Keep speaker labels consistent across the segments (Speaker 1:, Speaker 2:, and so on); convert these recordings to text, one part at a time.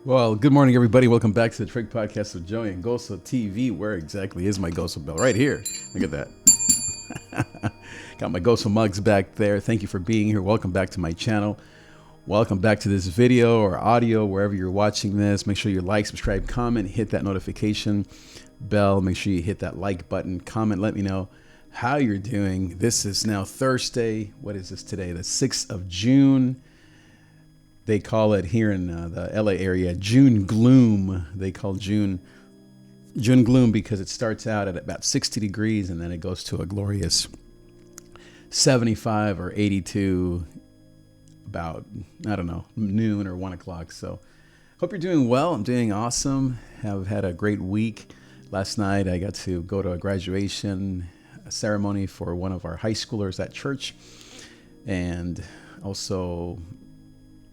Speaker 1: Well, good morning, everybody. Welcome back to the Trig Podcast with Joey and Goso TV. Where exactly is my Goso bell? Right here. Look at that. Got my Goso mugs back there. Thank you for being here. Welcome back to my channel. Welcome back to this video or audio, wherever you're watching this. Make sure you like, subscribe, comment, hit that notification bell. Make sure you hit that like button, comment, let me know how you're doing. This is now Thursday. What is this today? The 6th of June. They call it here in the LA area June gloom. They call June gloom because it starts out at about 60 degrees and then it goes to a glorious 75 or 82 about, I don't know, noon or 1 o'clock. So hope you're doing well. I'm doing awesome. Have had a great week. Last night I got to go to a graduation ceremony for one of our high schoolers at church, and also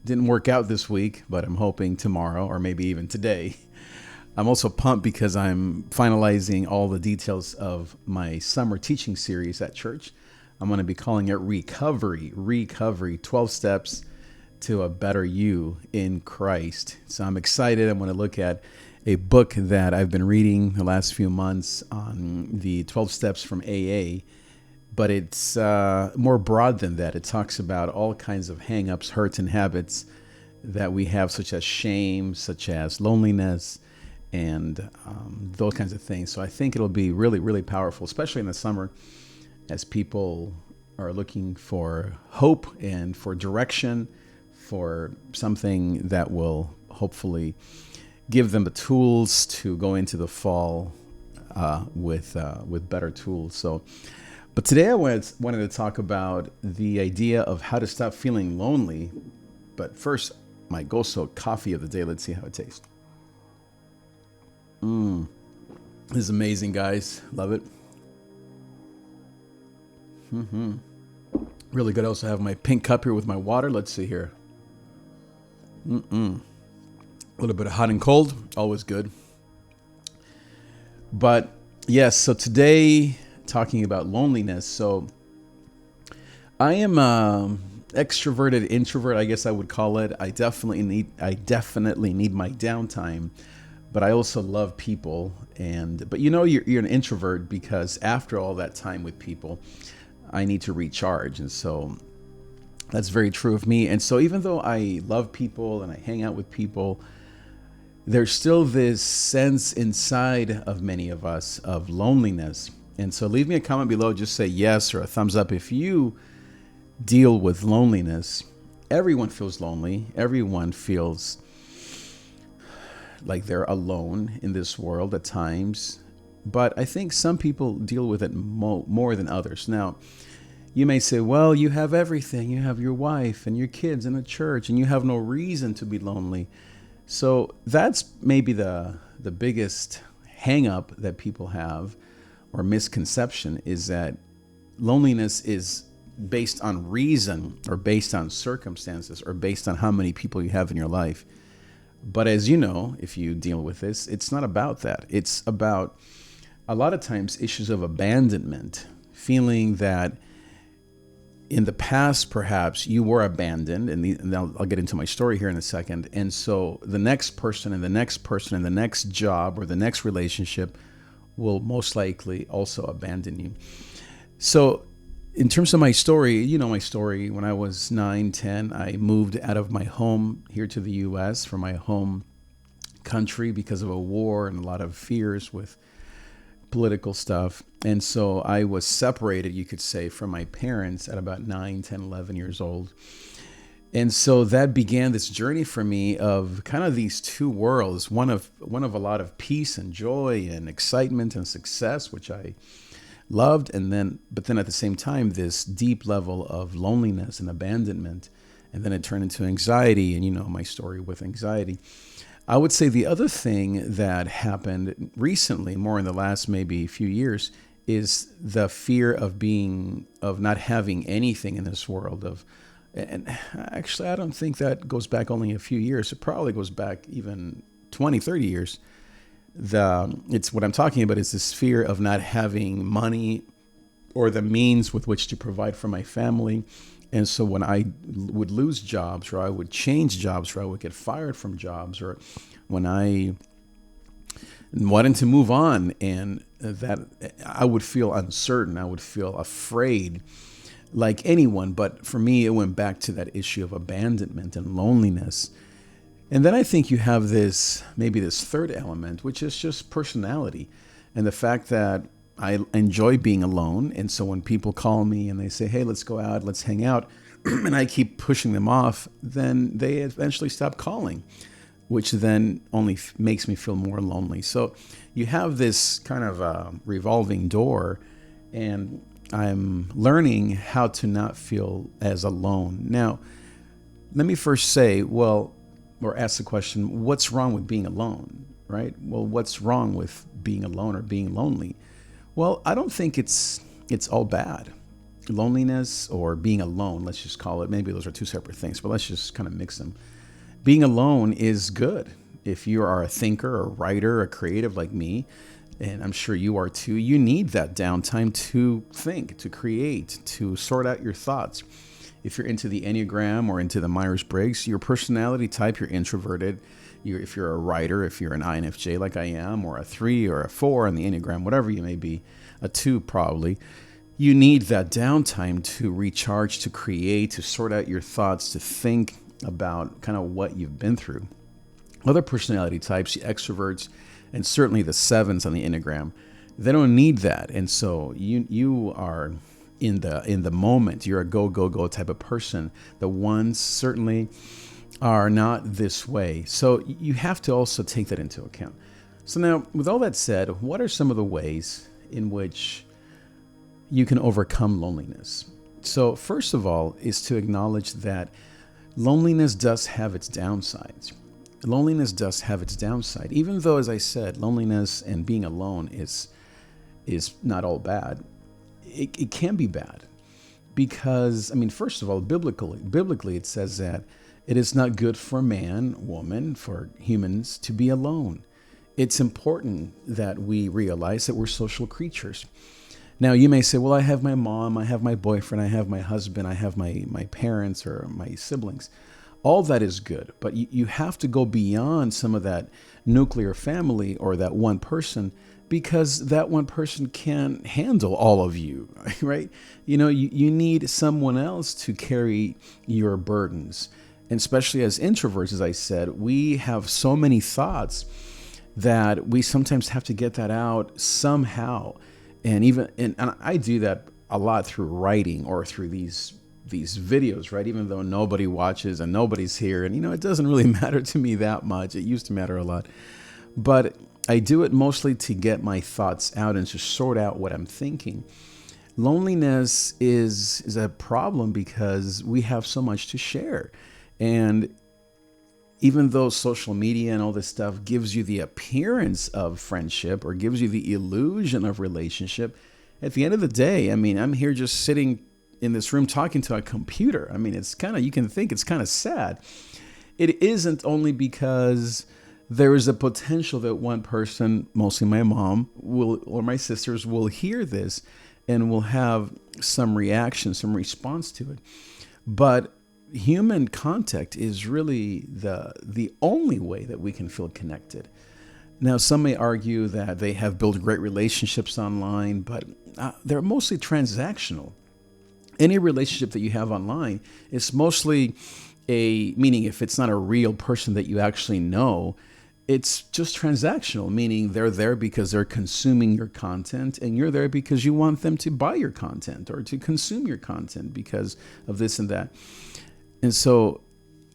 Speaker 1: didn't work out this week, but I'm hoping tomorrow or maybe even today. I'm also pumped because I'm finalizing all the details of my summer teaching series at church. I'm going to be calling it Recovery, 12 Steps to a Better You in Christ. So I'm excited. I'm going to look at a book that I've been reading the last few months on the 12 steps from AA. But it's more broad than that. It talks about all kinds of hang-ups, hurts, and habits that we have, such as shame, such as loneliness, and those kinds of things. So I think it'll be really, really powerful, especially in the summer, as people are looking for hope and for direction, for something that will hopefully give them the tools to go into the fall with better tools. But today I wanted to talk about the idea of how to stop feeling lonely. But first, my Goso coffee of the day. Let's see how it tastes. This is amazing, guys. Love it. Really good. I also have my pink cup here with my water. Let's see here. A little bit of hot and cold. Always good. But yes, so today, talking about loneliness. So I am extroverted introvert, I guess I would call it. I definitely need my downtime, but I also love people. But you're an introvert because after all that time with people, I need to recharge. And so that's very true of me. And so even though I love people and I hang out with people, there's still this sense inside of many of us of loneliness. And so leave me a comment below, just say yes or a thumbs up if you deal with loneliness. Everyone feels lonely. Everyone feels like they're alone in this world at times. But I think some people deal with it more than others. Now, you may say, well, you have everything. You have your wife and your kids and a church, and you have no reason to be lonely. So that's maybe the biggest hang up that people have, or misconception, is that loneliness is based on reason or based on circumstances or based on how many people you have in your life. But as you know, if you deal with this, it's not about that. It's about a lot of times issues of abandonment, feeling that in the past, perhaps you were abandoned, and I'll get into my story here in a second. And so the next person and the next person and the next job or the next relationship will most likely also abandon you. So in terms of my story, you know my story. When I was 9, 10, I moved out of my home here to the U.S. from my home country because of a war and a lot of fears with political stuff. And so I was separated, you could say, from my parents at about 9, 10, 11 years old. And so that began this journey for me of kind of these two worlds, one of a lot of peace and joy and excitement and success, which I loved, but then at the same time, this deep level of loneliness and abandonment. And then it turned into anxiety, and you know my story with anxiety. I would say the other thing that happened recently, more in the last maybe few years, is the fear of not having anything in this world. And actually, I don't think that goes back only a few years. It probably goes back even 20, 30 years. It's what I'm talking about is this fear of not having money or the means with which to provide for my family. And so when I would lose jobs, or I would change jobs, or I would get fired from jobs, or when I wanted to move on, and that I would feel uncertain, I would feel afraid, like anyone. But for me, it went back to that issue of abandonment and loneliness. And then I think you have maybe this third element, which is just personality, and the fact that I enjoy being alone. And so when people call me and they say, hey, let's go out, let's hang out, and I keep pushing them off, then they eventually stop calling, which then only makes me feel more lonely. So you have this kind of revolving door, and I'm learning how to not feel as alone. Now, let me first say, or ask the question, what's wrong with being alone, right? Well, what's wrong with being alone or being lonely? Well, I don't think it's all bad. Loneliness or being alone, let's just call it, maybe those are two separate things, but let's just kind of mix them. Being alone is good. If you are a thinker, a writer, a creative like me, and I'm sure you are too, you need that downtime to think, to create, to sort out your thoughts. If you're into the Enneagram or into the Myers-Briggs, your personality type, you're introverted. If you're a writer, if you're an INFJ like I am, or a 3 or a 4 on the Enneagram, whatever you may be, a 2 probably, you need that downtime to recharge, to create, to sort out your thoughts, to think about kind of what you've been through. Other personality types, the extroverts, and certainly the 7s on the Enneagram, they don't need that. And so you are in the moment. You're a go type of person. The ones certainly are not this way. So you have to also take that into account. So now, with all that said, what are some of the ways in which you can overcome loneliness? So first of all is to acknowledge that loneliness does have its downsides. Loneliness does have its downside. Even though, as I said, loneliness and being alone is not all bad. It can be bad because, I mean, first of all, biblically it says that it is not good for man, woman, for humans to be alone. It's important that we realize that we're social creatures. Now, you may say, well, I have my mom, I have my boyfriend, I have my husband, I have my parents or my siblings. All that is good, but you have to go beyond some of that nuclear family or that one person, because that one person can't handle all of you, right? You need someone else to carry your burdens. And especially as introverts, as I said, we have so many thoughts that we sometimes have to get that out somehow. And I do that a lot through writing or through these videos, right? Even though nobody watches and nobody's here, and it doesn't really matter to me that much. It used to matter a lot, but I do it mostly to get my thoughts out and to sort out what I'm thinking. Loneliness is a problem because we have so much to share. And even though social media and all this stuff gives you the appearance of friendship or gives you the illusion of relationship, at the end of the day, I mean, I'm here just sitting in this room talking to a computer. I mean, you can think it's kind of sad. It isn't, only because there is a potential that one person, mostly my mom, or my sisters, will hear this and will have some reaction, some response to it. But human contact is really the only way that we can feel connected. Now, some may argue that they have built great relationships online, but they're mostly transactional. Any relationship that you have online is mostly meaning if it's not a real person that you actually know, it's just transactional, meaning they're there because they're consuming your content, and you're there because you want them to buy your content or to consume your content because of this and that. And so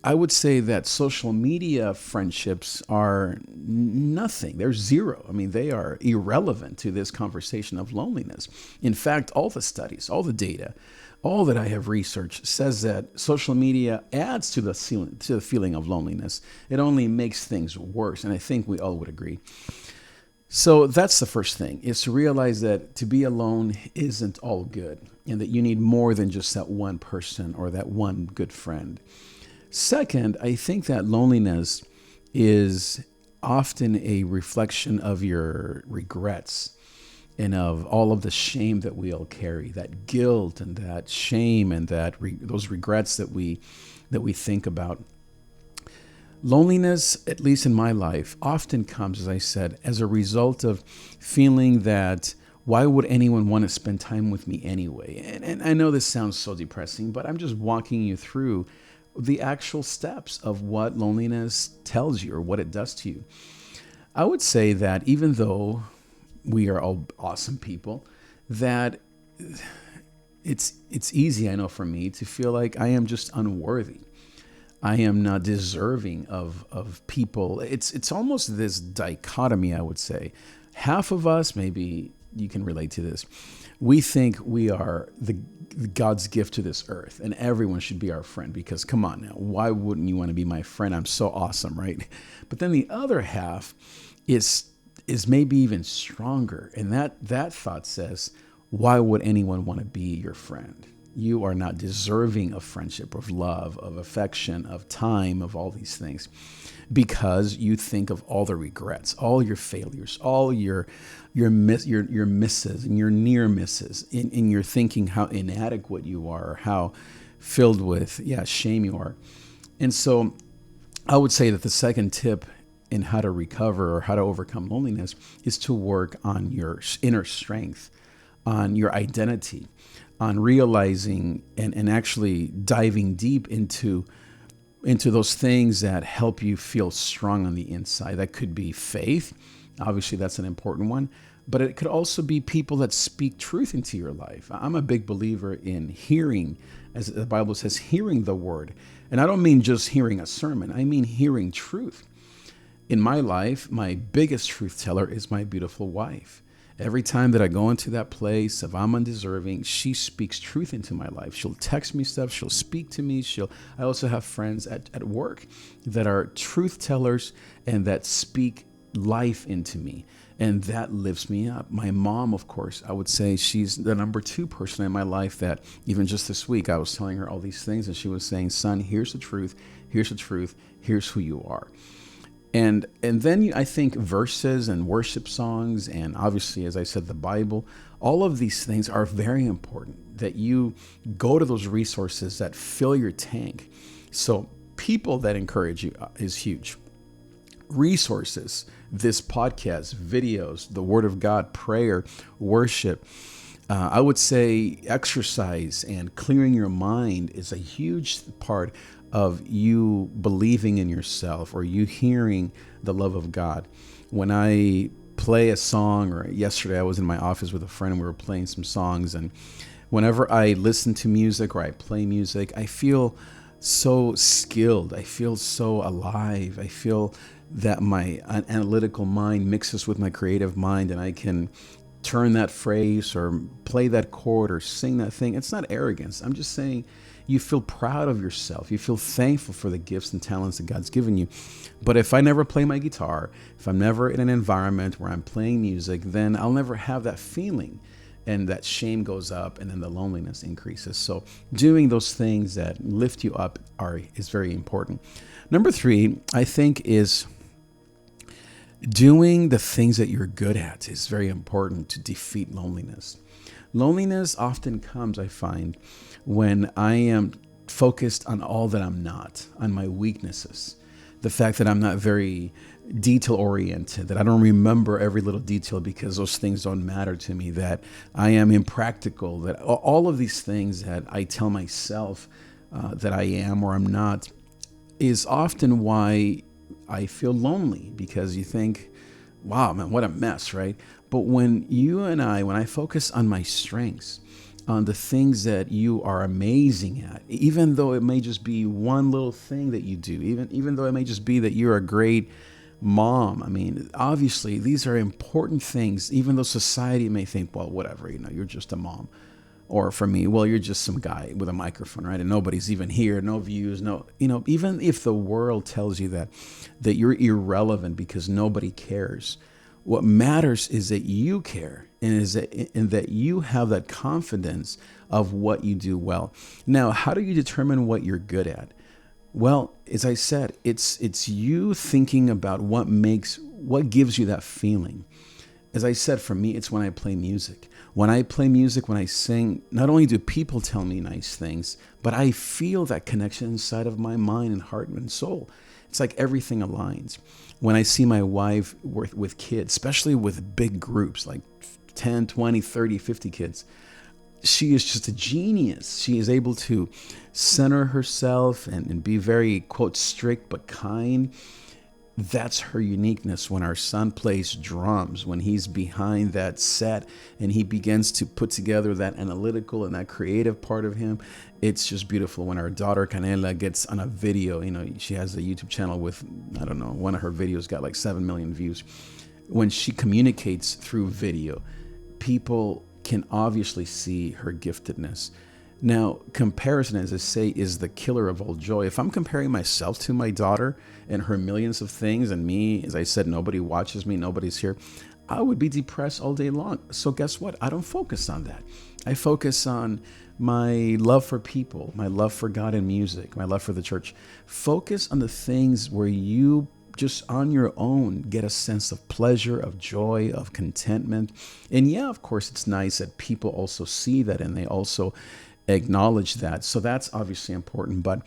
Speaker 1: I would say that social media friendships are nothing. They're zero. I mean, they are irrelevant to this conversation of loneliness. In fact, all the studies, all the data, all that I have researched says that social media adds to the feeling of loneliness. It only makes things worse. And I think we all would agree. So that's the first thing, is to realize that to be alone isn't all good, and that you need more than just that one person or that one good friend. Second, I think that loneliness is often a reflection of your regrets. and of all of the shame that we all carry, that guilt and that shame and those regrets that we think about. Loneliness, at least in my life, often comes, as I said, as a result of feeling that why would anyone want to spend time with me anyway? And I know this sounds so depressing, but I'm just walking you through the actual steps of what loneliness tells you or what it does to you. I would say that even though we are all awesome people, that it's easy, I know, for me to feel like I am just unworthy. I am not deserving of people. It's almost this dichotomy, I would say. Half of us, maybe you can relate to this, we think we are the God's gift to this earth, and everyone should be our friend because, come on now, why wouldn't you want to be my friend? I'm so awesome, right? But then the other half is maybe even stronger, and that thought says, why would anyone want to be your friend? You are not deserving of friendship, of love, of affection, of time, of all these things, because you think of all the regrets, all your failures, all your misses and your near misses in your thinking how inadequate you are, or how filled with shame you are. And so I would say that the second tip in how to recover or how to overcome loneliness is to work on your inner strength, on your identity, on realizing and actually diving deep into those things that help you feel strong on the inside. That could be faith. Obviously, that's an important one. But it could also be people that speak truth into your life. I'm a big believer in hearing, as the Bible says, hearing the word. And I don't mean just hearing a sermon. I mean hearing truth. In my life, my biggest truth teller is my beautiful wife. Every time that I go into that place, if I'm undeserving, she speaks truth into my life. She'll text me stuff. She'll speak to me. I also have friends at work that are truth tellers and that speak life into me. And that lifts me up. My mom, of course, I would say she's the number 2 person in my life that even just this week, I was telling her all these things and she was saying, son, here's the truth. Here's the truth. Here's who you are. And then I think verses and worship songs, and obviously, as I said, the Bible, all of these things are very important, that you go to those resources that fill your tank. So people that encourage you is huge. Resources, this podcast, videos, the Word of God, prayer, worship. I would say exercise and clearing your mind is a huge part of you believing in yourself or you hearing the love of God. When I play a song, or yesterday I was in my office with a friend and we were playing some songs, and whenever I listen to music or I play music, I feel so skilled. I feel so alive. I feel that my analytical mind mixes with my creative mind and I can turn that phrase or play that chord or sing that thing. It's not arrogance. I'm just saying you feel proud of yourself. You feel thankful for the gifts and talents that God's given you. But if I never play my guitar, if I'm never in an environment where I'm playing music, then I'll never have that feeling. And that shame goes up and then the loneliness increases. So doing those things that lift you up is very important. Number 3, I think, is doing the things that you're good at is very important to defeat loneliness. Loneliness often comes, I find, when I am focused on all that I'm not, on my weaknesses. The fact that I'm not very detail oriented, that I don't remember every little detail because those things don't matter to me, that I am impractical, that all of these things that I tell myself that I am or I'm not is often why I feel lonely, because you think, wow, man, what a mess, right? But when I focus on my strengths, on the things that you are amazing at, even though it may just be one little thing that you do, even though it may just be that you're a great mom. I mean, obviously, these are important things, even though society may think, well, whatever, you're just a mom. Or for me, well, you're just some guy with a microphone, right? And nobody's even here, no views, even if the world tells you that you're irrelevant because nobody cares, what matters is that you care and that you have that confidence of what you do well. Now, how do you determine what you're good at? Well, as I said, it's you thinking about what gives you that feeling. as I said, for me, it's when I play music. When I play music, when I sing, not only do people tell me nice things, but I feel that connection inside of my mind and heart and soul. It's like everything aligns. When I see my wife with kids, especially with big groups, like 10, 20, 30, 50 kids, she is just a genius. She is able to center herself and be very, quote, strict but kind. That's her uniqueness. When our son plays drums, when he's behind that set and he begins to put together that analytical and that creative part of him, it's just beautiful. When our daughter Canela gets on a video, she has a YouTube channel with, I don't know, one of her videos got like 7 million views. When she communicates through video, people can obviously see her giftedness. Now, comparison, as I say, is the killer of all joy. If I'm comparing myself to my daughter and her millions of things, and me, as I said, nobody watches me, nobody's here, I would be depressed all day long. So guess what? I don't focus on that. I focus on my love for people, my love for God and music, my love for the church. Focus on the things where you just on your own get a sense of pleasure, of joy, of contentment. And yeah, of course, it's nice that people also see that and they also acknowledge that. So that's obviously important. But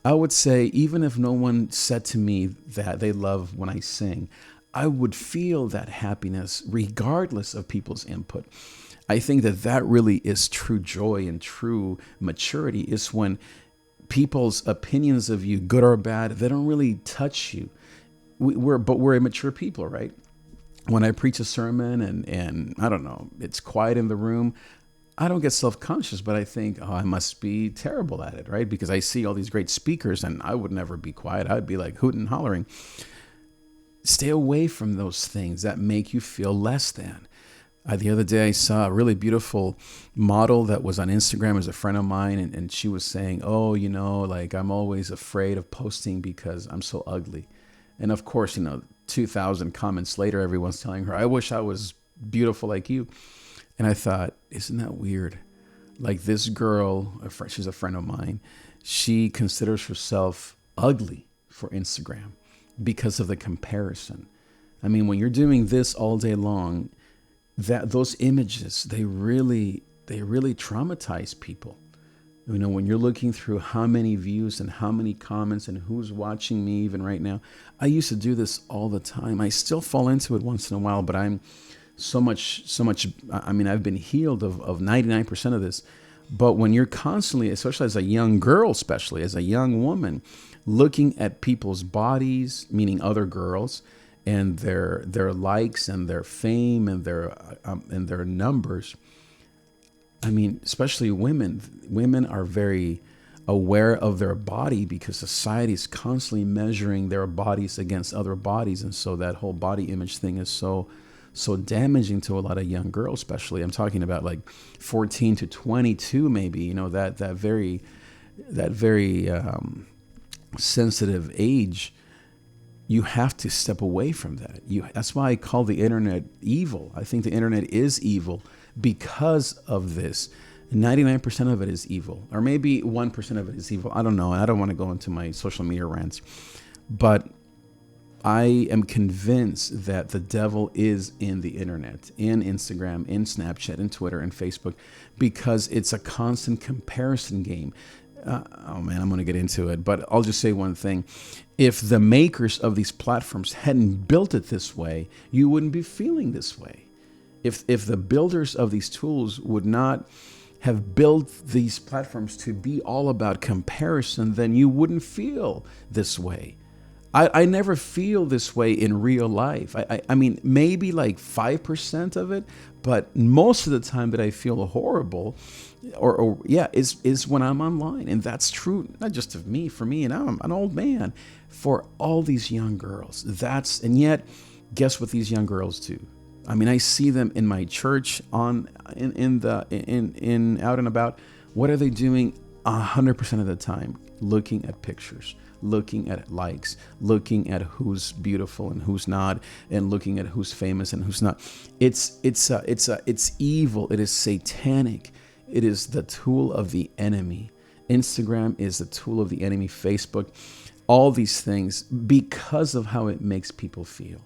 Speaker 1: I would say, even if no one said to me that they love when I sing, I would feel that happiness regardless of people's input. I think that really is true joy and true maturity, is when people's opinions of you, good or bad, they don't really touch you. We're immature people, right? When I preach a sermon and I don't know, it's quiet in the room, I don't get self-conscious, but I think, I must be terrible at it, right? Because I see all these great speakers and I would never be quiet. I'd be like hooting and hollering. Stay away from those things that make you feel less than. The other day, I saw a really beautiful model that was on Instagram as a friend of mine, and she was saying, like I'm always afraid of posting because I'm so ugly. And of course, 2,000 comments later, everyone's telling her, I wish I was beautiful like you. And I thought, isn't that weird? Like this girl, she's a friend of mine, she considers herself ugly for Instagram because of the comparison. I mean, when you're doing this all day long, those images, they really traumatize people. When you're looking through how many views and how many comments and who's watching me even right now. I used to do this all the time. I still fall into it once in a while, but I'm so much, I mean, I've been healed of 99% of this. But when you're constantly, especially as a young girl, especially as a young woman, looking at people's bodies, meaning other girls, and their likes and their fame and their numbers. I mean, especially women are very aware of their body because society is constantly measuring their bodies against other bodies. And so that whole body image thing is so damaging to a lot of young girls, especially. I'm talking about like 14 to 22, maybe, that very sensitive age. You have to step away from that. That's why I call the internet evil. I think the internet is evil because of this. 99% of it is evil, or maybe 1% of it is evil. I don't know. I don't want to go into my social media rants, but I am convinced that the devil is in the internet, in Instagram, in Snapchat, in Twitter, and Facebook, because it's a constant comparison game. I'm going to get into it, but I'll just say one thing. If the makers of these platforms hadn't built it this way, you wouldn't be feeling this way. If the builders of these tools would not have built these platforms to be all about comparison, then you wouldn't feel this way. I never feel this way in real life. I mean, maybe like 5% of it, but most of the time that I feel horrible is when I'm online. And that's true, not just of me, for me, and I'm an old man, for all these young girls. And yet, guess what these young girls do? I mean, I see them in my church, out and about. What are they doing 100% of the time? Looking at pictures, looking at likes, looking at who's beautiful and who's not, and looking at who's famous and who's not. It's evil. It is satanic. It is the tool of the enemy. Instagram is the tool of the enemy. Facebook, all these things, because of how it makes people feel.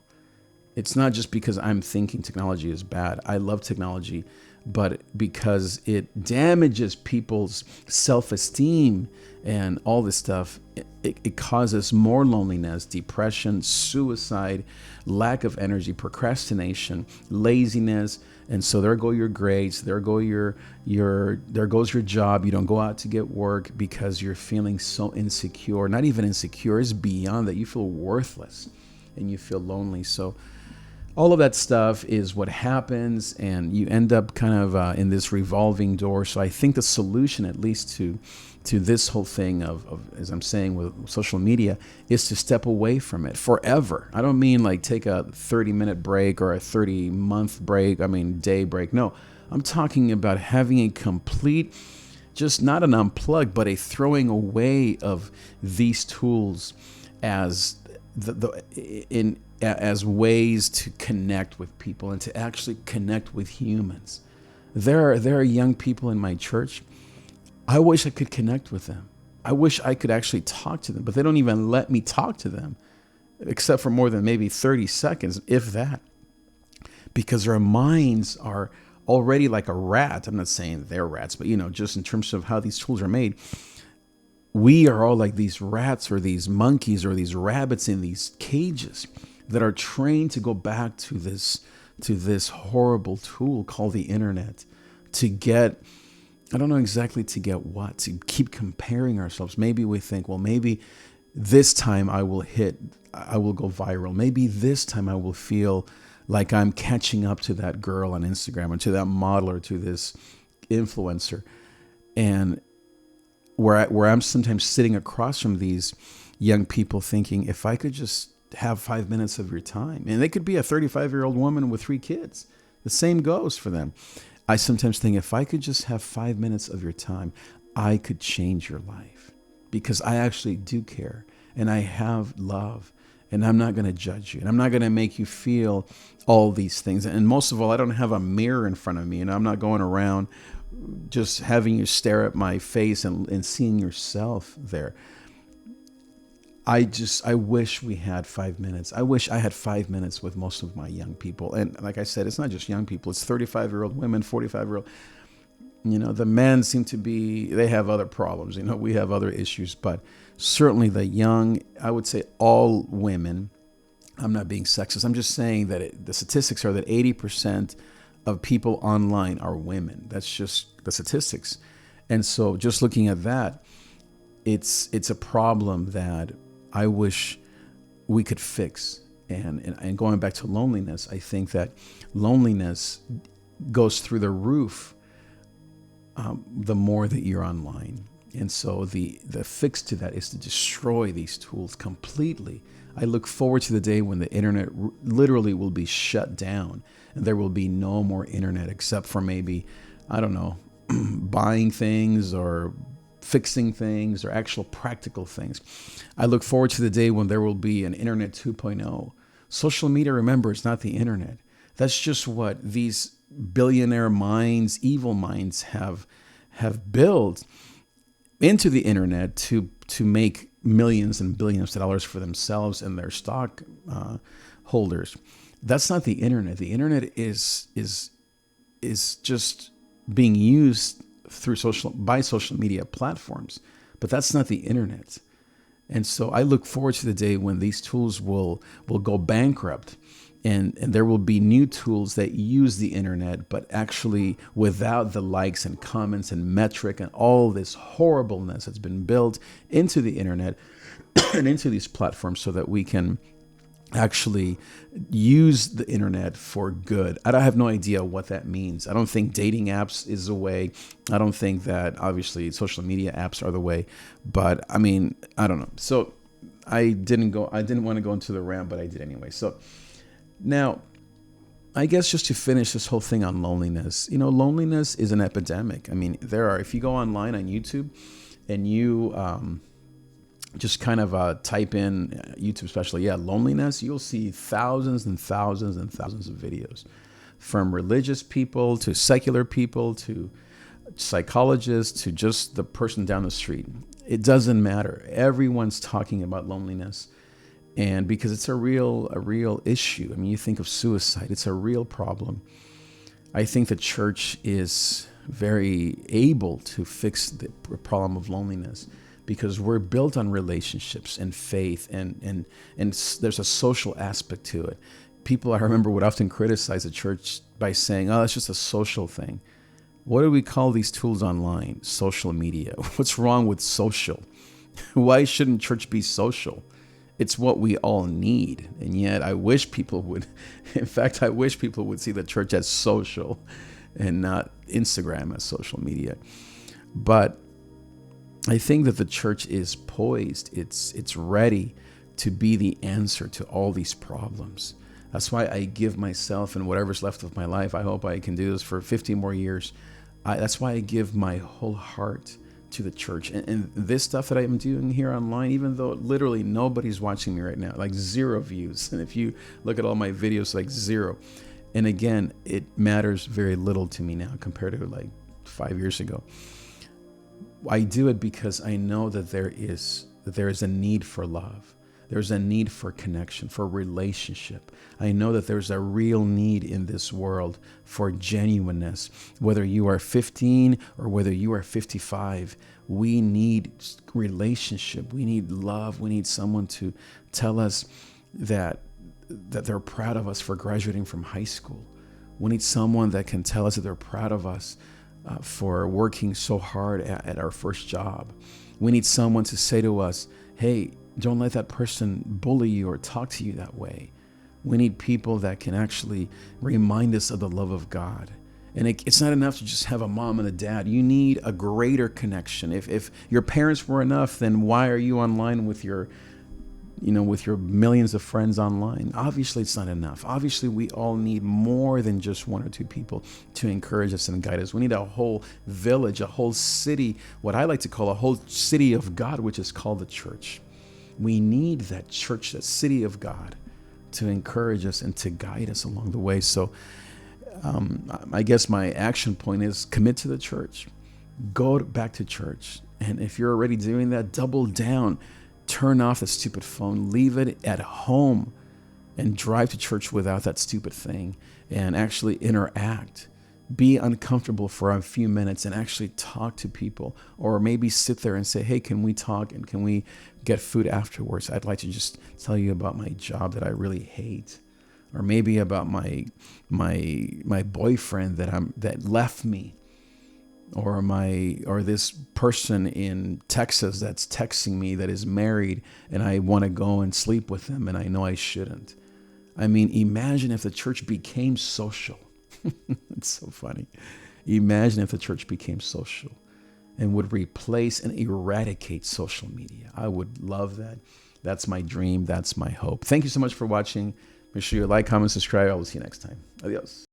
Speaker 1: It's not just because I'm thinking technology is bad. I love technology, but because it damages people's self-esteem and all this stuff, it causes more loneliness, depression, suicide, lack of energy, procrastination, laziness. And so there go your grades, there goes your job. You don't go out to get work because you're feeling so insecure. Not even insecure, it's beyond that. You feel worthless and you feel lonely. So all of that stuff is what happens, and you end up kind of in this revolving door. So I think the solution, at least to this whole thing of, as I'm saying, with social media, is to step away from it forever. I don't mean like take a 30-minute break or a 30-month break. I mean day break. No, I'm talking about having a complete, just not an unplug, but a throwing away of these tools as as ways to connect with people and to actually connect with humans. There are young people in my church. I wish I could connect with them. I wish I could actually talk to them, but they don't even let me talk to them, except for more than maybe 30 seconds, if that, because their minds are already like a rat. I'm not saying they're rats, but just in terms of how these tools are made, we are all like these rats or these monkeys or these rabbits in these cages that are trained to go back to this horrible tool called the internet to get, I don't know exactly to get what, to keep comparing ourselves. Maybe we think, well, maybe this time I will go viral. Maybe this time I will feel like I'm catching up to that girl on Instagram or to that model or to this influencer. And where I'm sometimes sitting across from these young people thinking, if I could just have 5 minutes of your time, and they could be a 35-year-old woman with 3 kids. The same goes for them. I sometimes think if I could just have 5 minutes of your time, I could change your life, because I actually do care and I have love, and I'm not going to judge you, and I'm not going to make you feel all these things. And most of all, I don't have a mirror in front of me, and I'm not going around just having you stare at my face and seeing yourself there. I wish we had 5 minutes. I wish I had 5 minutes with most of my young people. And like I said, it's not just young people. It's 35-year-old women, 45-year-old. The men seem to they have other problems. We have other issues. But certainly the young, I would say all women, I'm not being sexist. I'm just saying that the statistics are that 80% of people online are women. That's just the statistics. And so just looking at that, it's a problem that I wish we could fix. And going back to loneliness, I think that loneliness goes through the roof the more that you're online. And so the fix to that is to destroy these tools completely. I look forward to the day when the internet literally will be shut down and there will be no more internet except for maybe, I don't know, buying things or fixing things or actual practical things. I look forward to the day when there will be an internet 2.0. Social media, remember, it's not the internet. That's just what these billionaire minds, evil minds have built into the internet to make millions and billions of dollars for themselves and their stock holders. That's not the internet. The internet is just being used by social media platforms, but that's not the internet. And so I look forward to the day when these tools will go bankrupt, and there will be new tools that use the internet, but actually without the likes and comments and metric and all this horribleness that's been built into the internet and into these platforms, so that we can actually use the internet for good. I have no idea what that means. I don't think dating apps is the way. I don't think that obviously social media apps are the way, but I mean, I don't know. So I didn't want to go into the rant, but I did anyway. So now, I guess just to finish this whole thing on loneliness, loneliness is an epidemic. I mean, if you go online on YouTube and you just kind of type in YouTube, especially, loneliness, you'll see thousands and thousands and thousands of videos, from religious people to secular people to psychologists to just the person down the street. It doesn't matter. Everyone's talking about loneliness. And because it's a real issue. I mean, you think of suicide, it's a real problem. I think the church is very able to fix the problem of loneliness because we're built on relationships and faith, and there's a social aspect to it. People, I remember, would often criticize the church by saying, oh, it's just a social thing. What do we call these tools online? Social media. What's wrong with social? Why shouldn't church be social? It's what we all need. And yet I wish people would, in fact, I wish people would see the church as social and not Instagram as social media. But I think that the church is poised. It's ready to be the answer to all these problems. That's why I give myself, and whatever's left of my life, I hope I can do this for 50 more years. That's why I give my whole heart to the church. And this stuff that I'm doing here online, even though literally nobody's watching me right now, like 0 views. And if you look at all my videos, like 0. And again, it matters very little to me now compared to like 5 years ago. I do it because I know that there is a need for love. There's a need for connection, for relationship. I know that there's a real need in this world for genuineness. Whether you are 15 or whether you are 55, we need relationship. We need love. We need someone to tell us that they're proud of us for graduating from high school. We need someone that can tell us that they're proud of us for working so hard at our first job. We need someone to say to us, hey, don't let that person bully you or talk to you that way. We need people that can actually remind us of the love of God. And it's not enough to just have a mom and a dad. You need a greater connection. If your parents were enough, then why are you online with your millions of friends online? Obviously, it's not enough. Obviously, we all need more than just 1 or 2 people to encourage us and guide us. We need a whole village, a whole city, what I like to call a whole city of God, which is called the church. We need that church, that city of God, to encourage us and to guide us along the way. So I guess my action point is commit to the church. Go back to church. And if you're already doing that, double down. Turn off the stupid phone. Leave it at home and drive to church without that stupid thing and actually interact. Be uncomfortable for a few minutes and actually talk to people, or maybe sit there and say, hey, can we talk and can we get food afterwards? I'd like to just tell you about my job that I really hate, or maybe about my boyfriend that left me, or this person in Texas that's texting me that is married and I want to go and sleep with them and I know I shouldn't. I mean, imagine if the church became social. It's so funny. Imagine if the church became social and would replace and eradicate social media. I would love that. That's my dream. That's my hope. Thank you so much for watching. Make sure you like, comment, subscribe. I will see you next time. Adios.